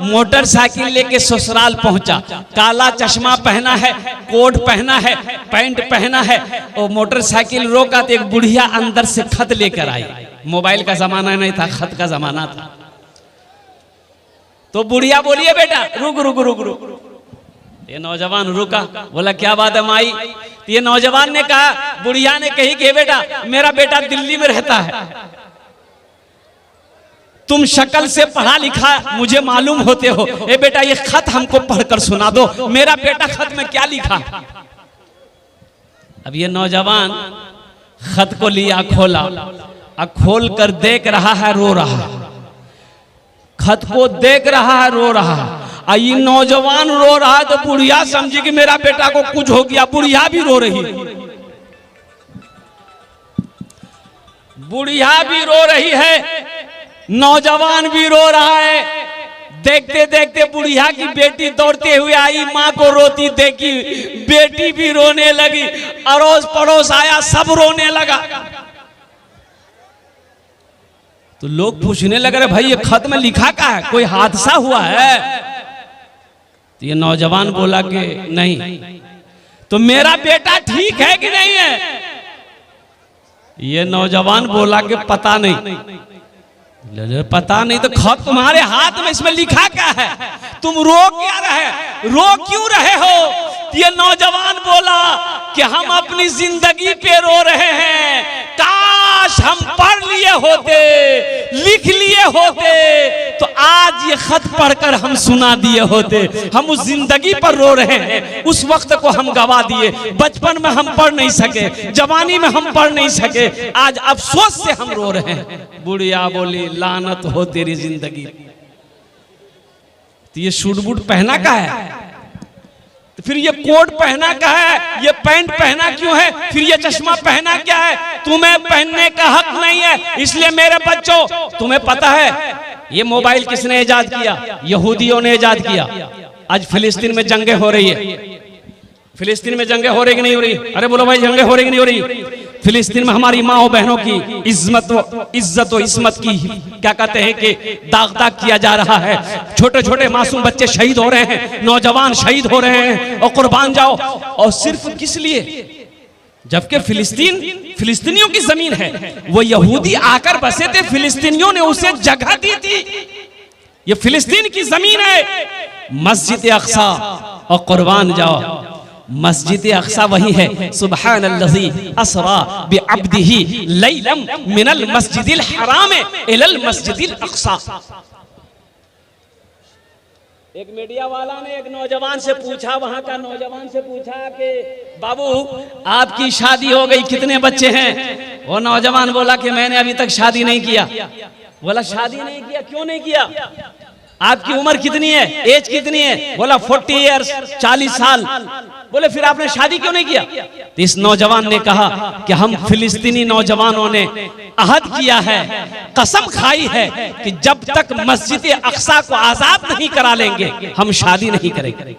Motorcycle लेके ससुराल पहुंचा, काला चश्मा पहना है, कोट पहना है, पैंट पहना है, और मोटरसाइकिल रोका तो एक बुढ़िया अंदर से खत लेकर आई। मोबाइल का जमाना नहीं था, खत का जमाना था। तो बुढ़िया बोलिए बेटा रुक रुक रुक रुक। ये नौजवान रुका, बोला क्या बात है माई? तो ये नौजवान ने कहा, बुढ़िया ने कही कि बेटा मेरा बेटा दिल्ली में रहता है, तुम शक्ल से पढ़ा लिखा मुझे मालूम होते हो, ए बेटा ये खत हमको पढ़कर सुना दो, मेरा बेटा खत में क्या लिखा। अब ये नौजवान खत को लिया, खोला, अब खोल कर देख रहा है, रो रहा है, खत को देख रहा है, रो रहा है। ये नौजवान रो रहा है तो बुढ़िया समझी कि मेरा बेटा को कुछ हो गया, बुढ़िया भी रो रही, बुढ़िया भी रो रही है, नौजवान भी रो रहा है। देखते देखते बुढ़िया की बेटी दौड़ते हुए आई, माँ को रोती देखी, बेटी भी रोने लगी, अड़ोस पड़ोस आया, सब रोने लगा। तो लोग पूछने लगे भाई ये खत में लिखा क्या है, कोई हादसा हुआ है? तो ये नौजवान बोला कि नहीं। तो मेरा बेटा ठीक है कि नहीं है? ये नौजवान बोला कि पता नहीं। पता नहीं तो खत तुम्हारे हाथ में, इसमें लिखा क्या है? तुम रो क्या रहे, रो क्यों रहे हो? ये नौजवान बोला कि हम अपनी जिंदगी पे रो रहे हैं, काश हम पढ़ लिए होते, लिख लिए होते, तो आज ये खत पढ़कर हम सुना दिए होते। हम उस जिंदगी पर रो रहे हैं, उस वक्त को हम गवा दिए, बचपन में हम पढ़ नहीं सके, जवानी में हम पढ़ नहीं सके, आज अफसोस से हम रो रहे हैं। बुढ़िया बोली लानत हो तेरी जिंदगी। तो ये सूट बूट पहना का है, तो फिर ये कोट पहना क्या है, ये पैंट पहना क्यों है, फिर ये चश्मा पहना क्या है? तुम्हें पहनने का हक नहीं है। इसलिए मेरे बच्चों, तुम्हें पता है ये मोबाइल किसने इजाद किया? यहूदियों ने इजाद किया। आज फिलिस्तीन में जंगें हो रही है, फिलिस्तीन में जंगें हो रही कि नहीं हो रही? अरे बोलो भाई, जंगें हो रही कि नहीं हो रही? फिलिस्तीन में हमारी माओ बहनों की इज्जत व इस्मत की क्या कहते हैं कि दाग दाग किया जा रहा है। छोटे छोटे मासूम बच्चे शहीद हो रहे हैं, नौजवान शहीद हो रहे हैं, और कुर्बान जाओ। और सिर्फ किस लिए? जबकि फिलिस्तीनियों की जमीन है, वो यहूदी आकर बसे थे, फिलिस्तीनियों ने उसे जगह दी थी। ये फिलिस्तीन की जमीन है। मस्जिद अक्सा और कुर्बान जाओ, मस्जिद अक्सा वही है। सुब्हानल्लज़ी असरा बिअब्दिही लैलम मिनल मस्जिदिल हराम इलल मस्जिदिल अक्सा। एक मीडिया वाला ने एक नौजवान से पूछा, वहां का नौजवान से पूछा कि बाबू आपकी शादी हो गई, कितने बच्चे हैं? वो नौजवान बोला कि मैंने अभी तक शादी नहीं किया। बोला शादी नहीं किया, क्यों नहीं किया? आपकी उम्र कितनी है, एज कितनी है? बोला 40 ईयर्स, 40 साल। बोले फिर आपने शादी क्यों नहीं किया? तो इस नौजवान ने कहा कि हम फिलिस्तीनी नौजवानों ने अहद किया है, कसम खाई है कि जब तक मस्जिद अक्सा को आजाद नहीं करा लेंगे हम शादी नहीं करेंगे।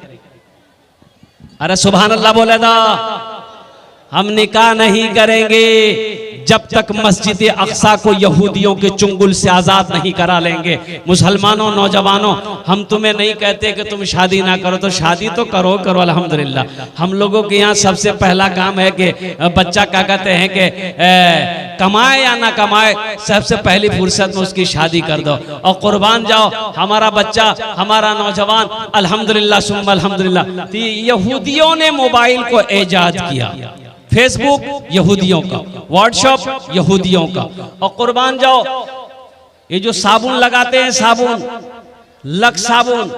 अरे सुभान अल्लाह बोले दा, हम निकाह नहीं करेंगे जब तक मस्जिद अक्सा को यहूदियों के चुंगल से आजाद नहीं करा लेंगे। मुसलमानों, नौजवानों, हम तुम्हें नहीं कहते कि तुम शादी ना करो, तो शादी तो करो करो अल्हम्दुलिल्लाह। हम लोगों के यहाँ सबसे पहला काम है कि बच्चा क्या कहते हैं कि कमाए या ना कमाए, सबसे पहली फुर्सत में उसकी शादी कर दो और कुर्बान जाओ। हमारा बच्चा, हमारा नौजवान अल्हम्दुलिल्लाह सुम्मा अल्हम्दुलिल्लाह। यहूदियों ने मोबाइल को ईजाद किया, फेसबुक यहूदियों का, व्हाट्सएप यहूदियों का, और कुर्बान जाओ ये जो साबुन लगाते हैं, साबुन लक्स साबुन,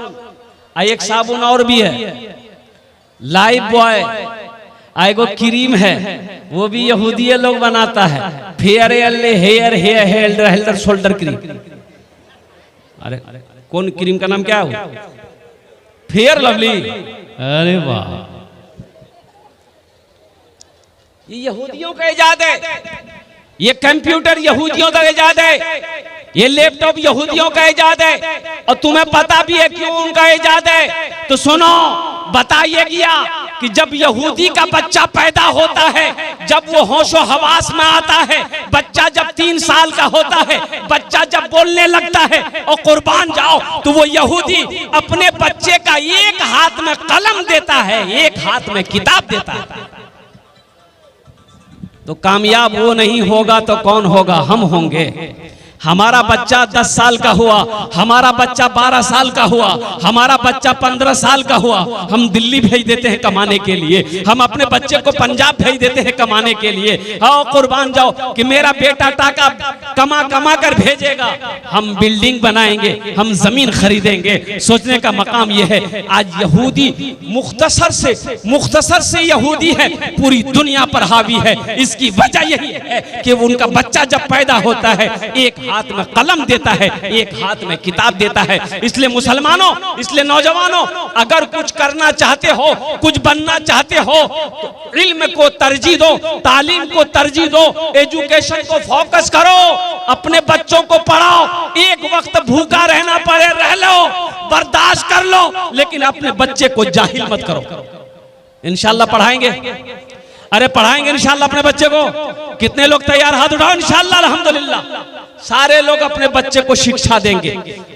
एक साबुन और भी है लाइफ बॉय, एगो क्रीम है वो भी यहूदी लोग बनाता है, फेयर हेयर हेल्डर शोल्डर क्रीम। अरे कौन क्रीम का नाम क्या है? Fair lovely. अरे वाह, ये यहूदियों का इजाद है, ये कंप्यूटर यहूदियों का इजाद है, ये लैपटॉप यहूदियों का इजाद है। और तुम्हें पता भी है क्यों उनका इजाद है? तो सुनो, बताइए गया कि जब यहूदी का बच्चा पैदा होता है, जब वो होशो हवास में आता है, बच्चा जब 3 साल का होता है, बच्चा जब बोलने लगता है और कुर्बान जाओ तो वो यहूदी अपने बच्चे का एक हाथ में कलम देता है, एक हाथ में किताब देता है। तो कामयाब वो नहीं होगा तो कौन होगा? हम होंगे। हमारा बच्चा 10 साल का हुआ, हमारा बच्चा 12 साल का हुआ, हमारा बच्चा 15 साल का हुआ, हम दिल्ली भेज देते हैं कमाने के लिए, हम अपने बच्चे को पंजाब भेज देते हैं कमाने के लिए। आओ कुर्बान जाओ कि मेरा बेटा टाका कमा कमा कर भेजेगा, हम बिल्डिंग बनाएंगे, हम जमीन खरीदेंगे। सोचने का मकाम यह है, आज यहूदी मुख्तसर से यहूदी है, पूरी दुनिया पर हावी है। इसकी वजह यही है कि उनका बच्चा जब पैदा होता है, एक हाथ में कलम देता है, एक हाथ में किताब देता है। इसलिए मुसलमानों, इसलिए नौजवानों, अगर कुछ करना चाहते हो, कुछ बनना चाहते हो, तो इल्म को तरजीह दो, तालीम को तरजीह दो, एजुकेशन को फोकस करो, अपने बच्चों को पढ़ाओ। एक वक्त भूखा रहना पड़े रह लो, बर्दाश्त कर लो, लेकिन अपने बच्चे को जाहिल मत करो। इंशाल्लाह पढ़ाएंगे, अरे पढ़ाएंगे इंशाल्लाह अपने बच्चे को। कितने लोग तैयार? हाथ उठाओ। इंशाल्लाह अल्हम्दुलिल्लाह सारे लोग अपने बच्चे को शिक्षा देंगे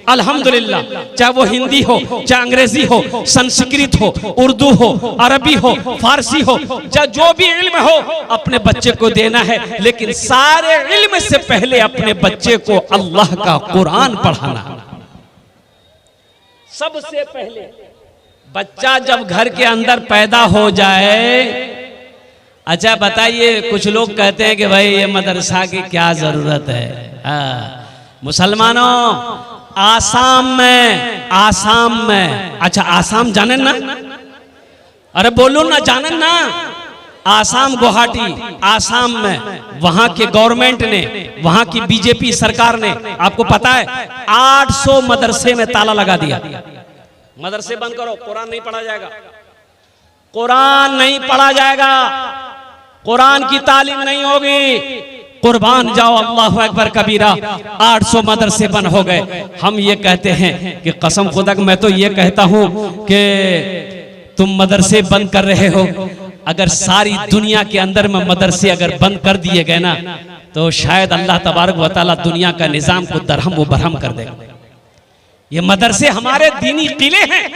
अल्हम्दुलिल्लाह, चाहे वो हिंदी हो, चाहे अंग्रेजी हो, संस्कृत हो, उर्दू हो, अरबी हो, फारसी हो, चाहे जो भी इल्म हो अपने बच्चे को देना है। लेकिन सारे इल्म से पहले अपने बच्चे को अल्लाह का कुरान पढ़ाना। सबसे पहले बच्चा जब घर के अंदर पैदा हो जाए, अच्छा बताइए, कुछ लोग कहते हैं कि भाई ये मदरसा की क्या जरूरत है। मुसलमानों, आसाम में, अच्छा आसाम जाने ना? अरे बोलो ना, जाने ना? आसाम, गुवाहाटी, आसाम में वहां के गवर्नमेंट ने, वहां की बीजेपी सरकार ने, आपको पता है 800 मदरसे में ताला लगा दिया। मदरसे बंद करो, कुरान नहीं पढ़ा जाएगा, कुरान नहीं पढ़ा जाएगा, कुरान की तालीम नहीं होगी। कुर्बान जाओ, अल्लाहु अकबर कबीरा। 800 मदरसे बंद हो गए। हम ये कहते हैं कि कसम खुदा, मैं तो ये कहता हूं कि तुम मदरसे बंद कर रहे हो, अगर सारी दुनिया के अंदर में मदरसे अगर बंद कर दिए गए ना, तो शायद अल्लाह तबारक व तआला दुनिया का निजाम को दरहम व बरहम कर देगा। ये मदरसे हमारे दीनी किले हैं।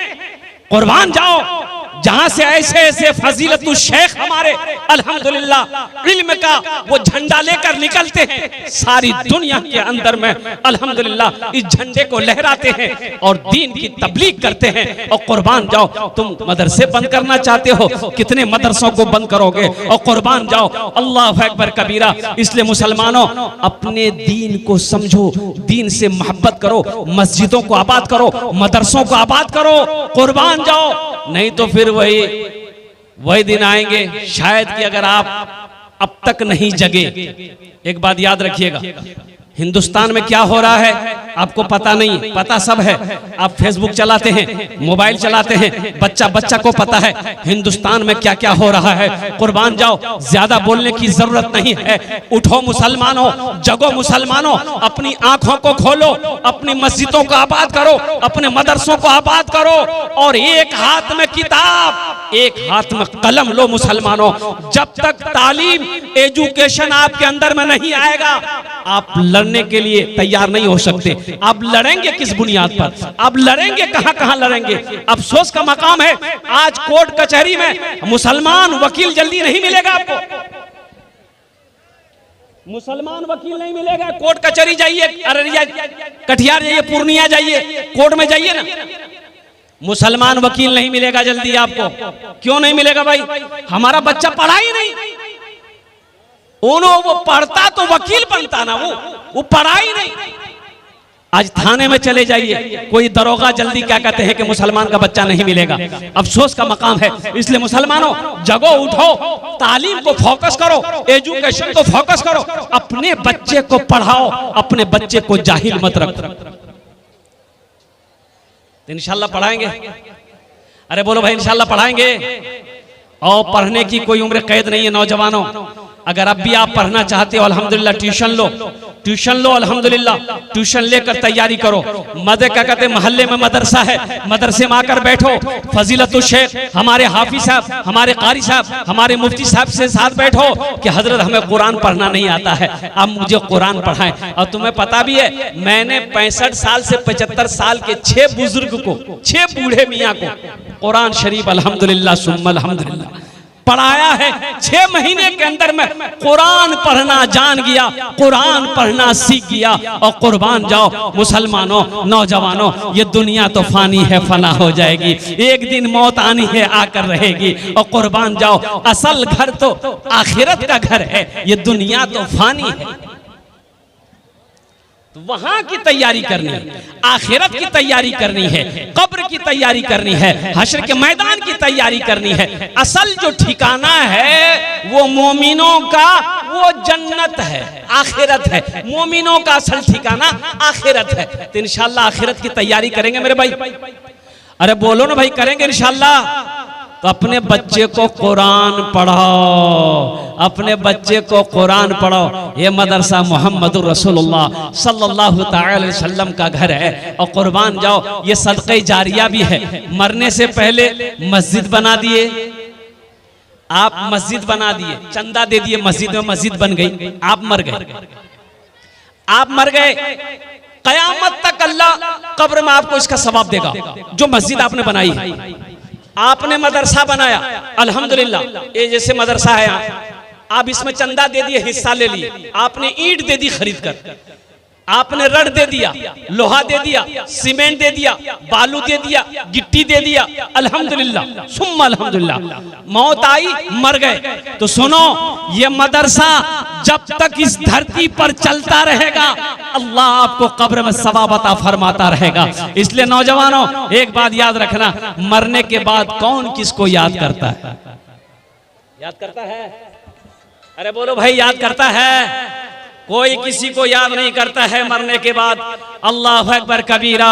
कुर्बान जाओ, जहां से ऐसे ऐसे फजीलतुल शेख हमारे अल्हम्दुलिल्लाह इल्म का वो झंडा लेकर निकलते हैं, सारी दुनिया के अंदर में अल्हम्दुलिल्लाह इस झंडे को लहराते हैं और दीन की तबलीग करते हैं। और कुर्बान जाओ, तुम मदरसे बंद करना चाहते हो, कितने मदरसों को बंद करोगे? और कुर्बान जाओ, अल्लाह अकबर कबीरा। इसलिए मुसलमानों, अपने दीन को समझो, दीन से मोहब्बत करो, मस्जिदों को आबाद करो, मदरसों को आबाद करो। कुर्बान जाओ, नहीं तो फिर वही दिन आएंगे शायद कि अगर आप अब तक नहीं जगे। एक बात याद रखिएगा, हिंदुस्तान में क्या हो रहा है आपको पता नहीं, पता सब है। आप फेसबुक चलाते हैं, मोबाइल चलाते हैं, बच्चा को पता है हिंदुस्तान में क्या क्या हो रहा है। कुर्बान जाओ, ज्यादा बोलने की जरूरत नहीं है। उठो मुसलमानों, जगो मुसलमानों, अपनी आंखों को खोलो, अपनी मस्जिदों को आबाद करो, अपने मदरसों को आबाद करो, और एक हाथ में किताब, एक हाथ में कलम लो। मुसलमानों, जब तक तालीम, एजुकेशन आपके अंदर में नहीं आएगा, आप लड़ने के लिए तैयार नहीं हो सकते। आप लड़ेंगे किस बुनियाद पर? आप लड़ेंगे कहां लड़ेंगे? अफसोस का मकाम है, आज कोर्ट कचहरी में मुसलमान वकील जल्दी नहीं मिलेगा आपको। मुसलमान वकील नहीं मिलेगा। कोर्ट कचहरी जाइए, अररिया, कटिहार जाइए, पूर्णिया जाइए, कोर्ट में जाइए ना, मुसलमान वकील नहीं मिलेगा जल्दी आपको। क्यों नहीं मिलेगा भाई? हमारा बच्चा पढ़ा ही नहीं। वो पढ़ता तो वकील बनता ना, वो पढ़ा ही नहीं। आज थाने में चले जाइए, कोई दरोगा जल्दी क्या कहते हैं कि मुसलमान का बच्चा नहीं मिलेगा। अफसोस का मकाम है। इसलिए मुसलमानों, जगो, उठो, तालीम को फोकस करो, एजुकेशन को फोकस करो, अपने बच्चे को पढ़ाओ, अपने बच्चे को जाहिल मत रखो। इंशाल्लाह पढ़ाएंगे। अरे बोलो भाई, इंशाल्लाह पढ़ाएंगे। और पढ़ने की कोई उम्र कैद नहीं है। नौजवानों, अगर अब भी आप पढ़ना चाहते हो, अल्हम्दुलिल्लाह ट्यूशन लो, ट्यूशन लो, अल्हम्दुलिल्लाह ट्यूशन लेकर तैयारी करो। मदे क्या कहते मोहल्ले में मदरसा है, मदरसे में आकर बैठो, फजीलतुल शेख हमारे हाफिज साहब, हमारे कारी साहब, हमारे मुफ्ती साहब से साथ बैठो कि हजरत हमें कुरान पढ़ना नहीं आता है, अब मुझे कुरान पढ़ाएं। और तुम्हें पता भी है मैंने 65 साल से 75 साल के 6 बुजुर्ग को, 6 बूढ़े मियाँ को कुरान शरीफ अल्हम्दुलिल्लाह सुम्मा अल्हम्दुलिल्लाह पढ़ाया है। 6 महीने के अंदर में कुरान पढ़ना जान गया, कुरान पढ़ना सीख गया। और कुर्बान जाओ मुसलमानों, नौजवानों, ये दुनिया तो फानी है, फना हो जाएगी, एक दिन मौत आनी है, आकर रहेगी। और कुर्बान जाओ असल घर तो आखिरत का घर है, ये दुनिया तो फानी है। वहां की तैयारी करनी है, आखिरत की तैयारी करनी है, कब्र की तैयारी करनी है, हश्र के मैदान की तैयारी करनी है। असल जो ठिकाना है वो मोमिनों का, वो जन्नत है, आखिरत है। मोमिनों का असल ठिकाना आखिरत है। तो इंशाअल्लाह आखिरत की तैयारी करेंगे मेरे भाई। अरे बोलो ना भाई, करेंगे इंशाअल्लाह। तो अपने बच्चे को कुरान पढ़ाओ, अपने बच्चे को कुरान पढ़ाओ। ये मदरसा मोहम्मदुर रसूलुल्लाह सल्लल्लाहु ताला अलैहि वसल्लम का घर है। और कुर्बान जाओ ये सदक़े जारिया भी है। मरने से पहले मस्जिद बना दिए, आप मस्जिद बना दिए, चंदा दे दिए, मस्जिद में मस्जिद बन गई, आप मर गए, आप मर गए, कयामत तक अल्लाह कब्र में आपको इसका सवाब देगा जो मस्जिद आपने बनाई है। आपने मदरसा बनाया अल्हम्दुलिल्लाह, ये जैसे मदरसा है यहाँ, आप इसमें चंदा दे दिए, हिस्सा ले लिए, आपने ईंट दे दी खरीद कर, आपने रड दे दिया, लोहा दे दिया, सीमेंट दे दिया, बालू दे दिया, गिट्टी दे दिया, अल्हम्दुलिल्लाह सुम्मा अल्हम्दुलिल्लाह। मौत आई, मर गए। तो सुनो, ये मदरसा जब तक इस धरती पर चलता रहेगा अल्लाह आपको कब्र में सवाब अता फरमाता रहेगा। इसलिए नौजवानों एक बात याद रखना, मरने के बाद कौन किसको याद करता है? याद करता है? अरे बोलो भाई, याद करता है? कोई किसी को याद नहीं करता है मरने के बाद। अल्लाह अकबर कबीरा।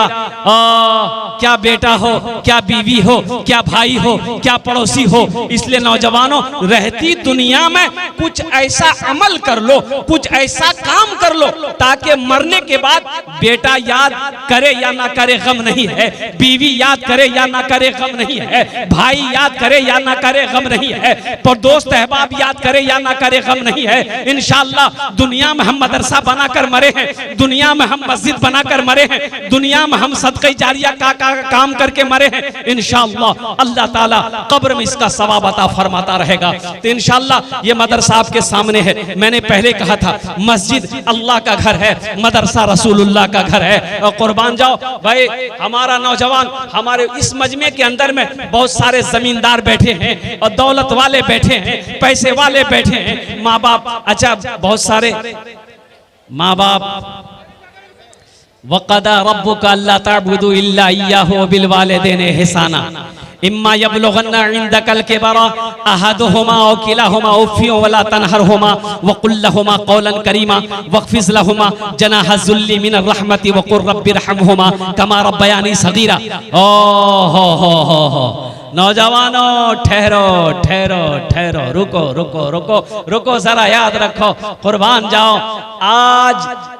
क्या बेटा हो, क्या बीवी हो, क्या भाई हो, क्या पड़ोसी हो। इसलिए नौजवानों रहती दुनिया में कुछ ऐसा अमल कर लो, कुछ ऐसा काम कर लो ताकि मरने के बाद बेटा याद करे या ना करे गम नहीं है, बीवी याद करे या ना करे गम नहीं है, भाई याद करे या ना करे गम नहीं है, पर दोस्त अहबाब याद करे या ना करे गम नहीं है। इंशाअल्लाह दुनिया में हम मदरसा बनाकर मरे हैं, दुनिया में हम मस्जिद बनाकर मरे हैं, दुनिया में हम सदक़े जारिया का काम करके मरे हैं। इंशाअल्लाह अल्लाह ताला कब्र में इसका सवाब अता फरमाता रहेगा। तो इंशाअल्लाह ये मदरसा आपके सामने है। मैंने पहले कहा था मस्जिद अल्लाह का घर है, मदरसा रसूलुल्लाह का घर है। और कुर्बान जाओ भाई, हमारा नौजवान, हमारे इस मजमे के अंदर में बहुत सारे जमींदार बैठे हैं और दौलत वाले बैठे हैं, पैसे वाले बैठे हैं, माँ बाप, अच्छा बहुत सारे माँ बाप। वक़दा रब्बुका अल्ला ताबुदू इल्ला इय्याहु व बिल वालिदैनि इहसाना इम्मा यबलुगन्ना इंदकल किबरा अहदुहुमा औ किलाहुमा उफ़्फिन वला तनहरहुमा व कुल लहुमा क़ौलन करीमा वक़्फ़िज़ लहुमा जनाह ज़ुल्ली मिनर रहमति व क़ुल रब्बिरहमहुमा कमा रब्बयानी सग़ीरा। ओ हो नौजवानों, ठहरो ठहरो ठहरो, रुको रुको रुको रुको, जरा याद रखो, कुर्बान जाओ।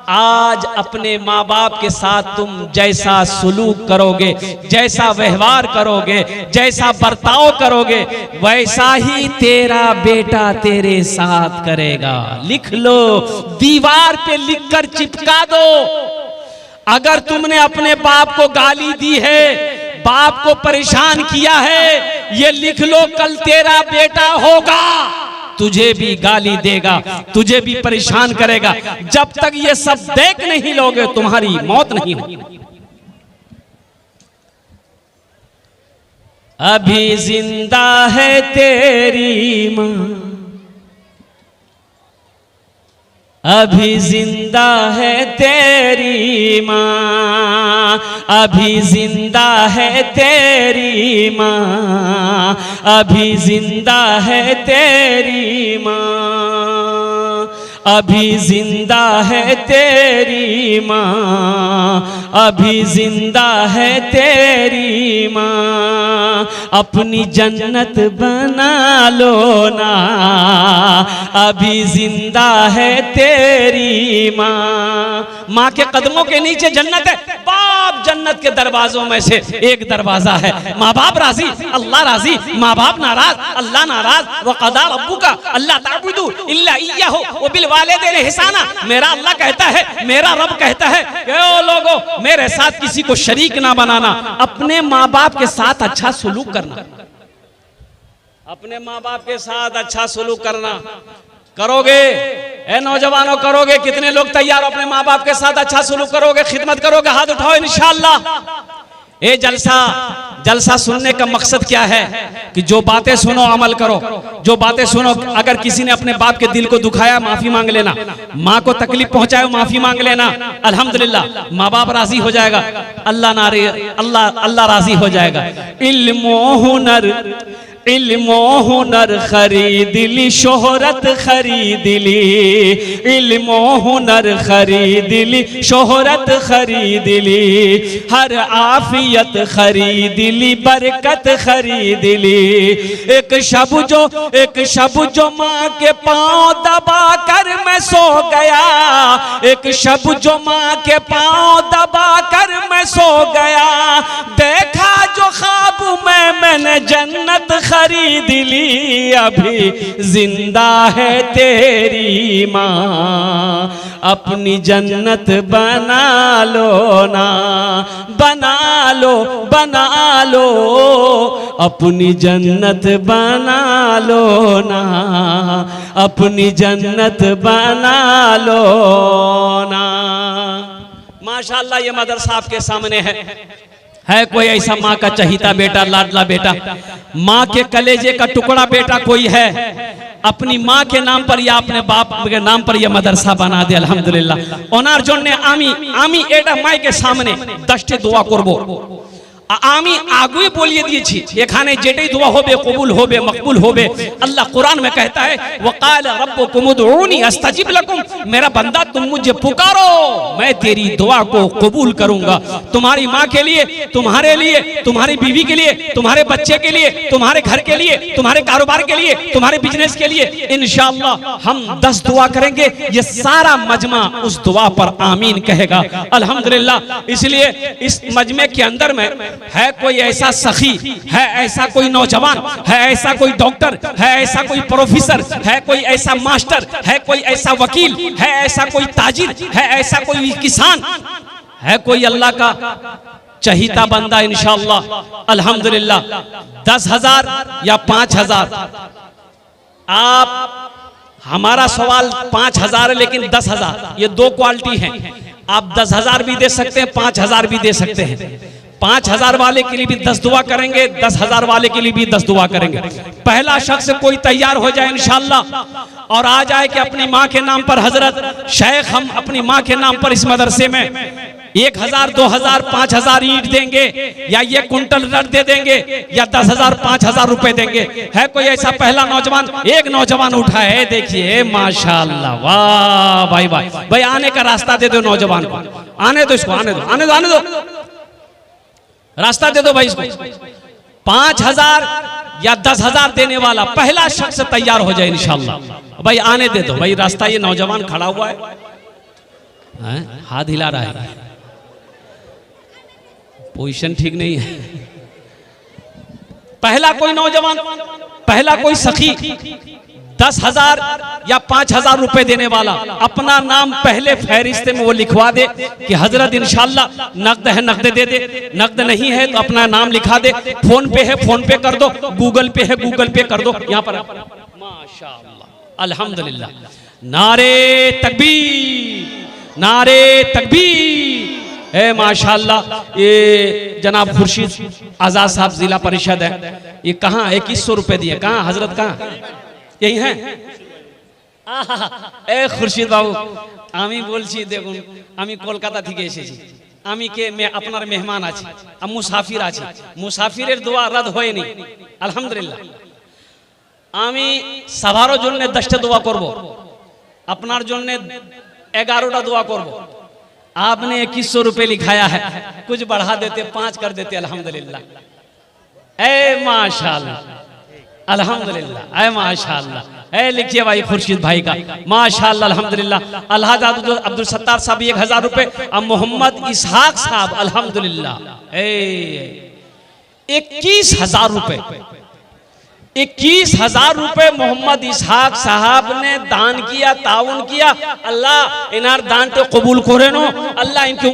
आज अपने माँ बाप के साथ तुम जैसा सुलूक करोगे, जैसा व्यवहार करोगे, जैसा बर्ताव करोगे, वैसा ही तेरा बेटा तेरे साथ करेगा। लिख लो, दीवार पे लिखकर चिपका दो। अगर तुमने अपने बाप को गाली दी है, बाप को परेशान किया है, ये लिख लो, कल तेरा बेटा होगा, तुझे भी गाली देगा, तुझे भी परेशान करेगा। जब तक ये सब देख नहीं लोगे तुम्हारी मौत नहीं होगी। अभी जिंदा है तेरी माँ, अभी जिंदा है तेरी माँ, अभी जिंदा है तेरी माँ, अभी जिंदा है तेरी माँ। अभी जिंदा है तेरी माँ, अभी जिंदा है तेरी माँ, अपनी जन्नत बना लो ना, अभी जिंदा है तेरी माँ। माँ के कदमों के नीचे जन्नत है। बाप जन्नत के दरवाजों में से एक दरवाजा है। माँ बाप राजी, अल्लाह राजी, माँ बाप नाराज, अल्लाह नाराज। वक़ज़ा रब्बुका अल्ला ताबुदू इल्ला इय्याहु व बिल वालिदैनि इहसाना। मेरा अल्लाह कहता है, मेरा रब कहता है कि ओ लोगों, मेरे साथ किसी को शरीक ना बनाना, अपने माँ बाप के साथ अच्छा सलूक करना, अपने माँ बाप के साथ अच्छा सलूक करना। करोगे ए नौजवानों, करोगे? कितने लोग तैयार हो अपने माँ बाप के साथ अच्छा सलूक करोगे, खिदमत करोगे? हाथ उठाओ इंशाअल्लाह। ये जलसा सुनने का मकसद क्या है कि जो बातें सुनो अमल करो, जो बातें सुनो। अगर किसी ने अपने बाप के दिल को दुखाया, माफी मांग लेना। माँ को तकलीफ पहुंचाए, माफी मांग लेना। अल्हम्दुलिल्लाह, माँ बाप राजी हो जाएगा, अल्लाह राजी हो जाएगा। इल्मो हुनर खरीद ली, शोहरत खरीद ली, इल्मो हुनर खरीद ली, शोहरत खरीद ली, हर आफियत खरीद ली, बरकत खरीद ली। एक शब जो माँ के पाँव दबा कर मैं सो गया, एक शब जो माँ के पाँव दबा कर मैं सो गया, देखा जो ख्वाब में मैंने जन्नत खरीद ली, अभी जिंदा है तेरी माँ, अपनी जन्नत बना लो ना, बना लो, बना लो, अपनी जन्नत बना लो ना, अपनी जन्नत बना लो ना। माशाअल्लाह, ये मदरसा आपके सामने है कोई ऐसा माँ का चहीता बेटा, लाडला बेटा, माँ के कलेजे का टुकड़ा बेटा कोई है, अपनी माँ के नाम पर या अपने बाप के नाम पर यह मदरसा बना दे। अल्हम्दुलिल्लाह। ओनार जोने आमी एटा माई के सामने 10টি দোয়া করব। আমি आगे बोलिए दिएছি, এখানে যেটাই দোয়া হবে কবুল হবে, মকবুল হবে। अल्लाह कुरान में कहता है वक़ाल रब्बुकुम उदऊनी अस्तजिब लकुम, मेरा बंदा तुम मुझे पुकारो, मैं तेरी दुआ को कबूल करूंगा। तुम्हारी माँ के लिए, तुम्हारे लिए, तुम्हारी बीवी के लिए, तुम्हारे बच्चे के लिए, तुम्हारे घर के लिए, तुम्हारे कारोबार के लिए, तुम्हारे बिजनेस के लिए इंशाअल्लाह हम 10 दुआ करेंगे। ये सारा मजमा उस दुआ पर आमीन कहेगा। अल्हम्दुलिल्लाह। इसलिए इस मजमे के अंदर में है कोई ऐसा सखी, है ऐसा कोई नौजवान, है ऐसा कोई डॉक्टर, है ऐसा कोई प्रोफेसर, है कोई ऐसा मास्टर, है कोई ऐसा वकील, है ऐसा कोई ताजिर, है ऐसा कोई किसान, है कोई अल्लाह का चहीता बंदा इंशाअल्लाह। अल्हम्दुलिल्लाह। 10,000 या 5,000, आप, हमारा सवाल 5,000 है लेकिन 10,000, ये 2 क्वालिटी हैं। आप 10,000 भी दे सकते हैं, 5,000 भी दे सकते हैं। 5,000 वाले के लिए भी 10 दुआ करेंगे, 10,000 वाले के लिए भी 10 दुआ करेंगे। पहला शख्स कोई तैयार हो जाए इंशाअल्लाह और आ जाए कि अपनी माँ के नाम पर हजरत शेख, हम अपनी माँ के नाम पर इस मदरसे में 1,000, 2,000, 5,000 ईंट देंगे, या ये कुंटल रट दे देंगे, या 10,000, 5,000 रुपए देंगे। है कोई ऐसा पहला नौजवान? एक नौजवान उठा है, देखिए माशाअल्लाह, वाह भाई भाई भाई, आने का रास्ता दे दो नौजवान को, आने दो इसको, आने दो, आने दो, आने दो, रास्ता दे दो भाई इसको। 5,000 या 10,000 देने वाला पहला शख्स तैयार हो जाए इंशाअल्लाह। भाई आने दे दो भाई रास्ता। ये नौजवान खड़ा हुआ है, हाथ हिला रहा है, पोजीशन ठीक नहीं है। पहला कोई नौजवान, पहला कोई सखी 10,000 या 5,000 रुपए देने वाला, अपना नाम पहले फहरिस्ते में वो लिखवा दे कि हजरत इंशाअल्लाह नकद है नकद दे दे, नकद नहीं है तो अपना नाम लिखा दे, फोन पे है फोन पे कर दो, गूगल पे है गूगल पे कर दो। यहाँ पर माशाअल्लाह, अल्हम्दुलिल्लाह। नारे तकबीर, नारे तकबीर। ए माशाअल्लाह। ये जनाब खुर्शीद आजाद साहब जिला परिषद है, ये कहाँ 2100 रुपए दिए, कहाँ हजरत, कहाँ यही है? এ খুরশিদ বাবু, আমি বলছি দেখুন, আমি কলকাতা থেকে এসেছি, আমি কে আপনার মেহমান আছি, আমি মুসাফির আছি, মুসাফিরের দোয়া রদ হয়নি আলহামদুলিল্লাহ। আমি সবার জন্য 10টা দোয়া করব। আপনার জন্য 11টা দোয়া করব। आपने 2100 रुपए लिखाया है, कुछ बढ़ा देते 5 कर देते अल्हम्दुलिल्लाह। ए माशाल्लाह अल्हम्दुलिल्लाह, ए माशाल्लाह। ए लिखिए भाई खुर्शीद भाई का माशाल्लाह अल्हम्दुलिल्लाह। अलहाज अब्दुल सत्तार साहब 1000 रुपए और मोहम्मद इसहाक साहब अल्हम्दुलिल्लाह 21,000 रुपए। 21,000 रुपए मोहम्मद इसहाक साहब ने दान किया, ताउन किया। अल्लाह इनार दान तो कबूल करे नो। अल्लाह इनकी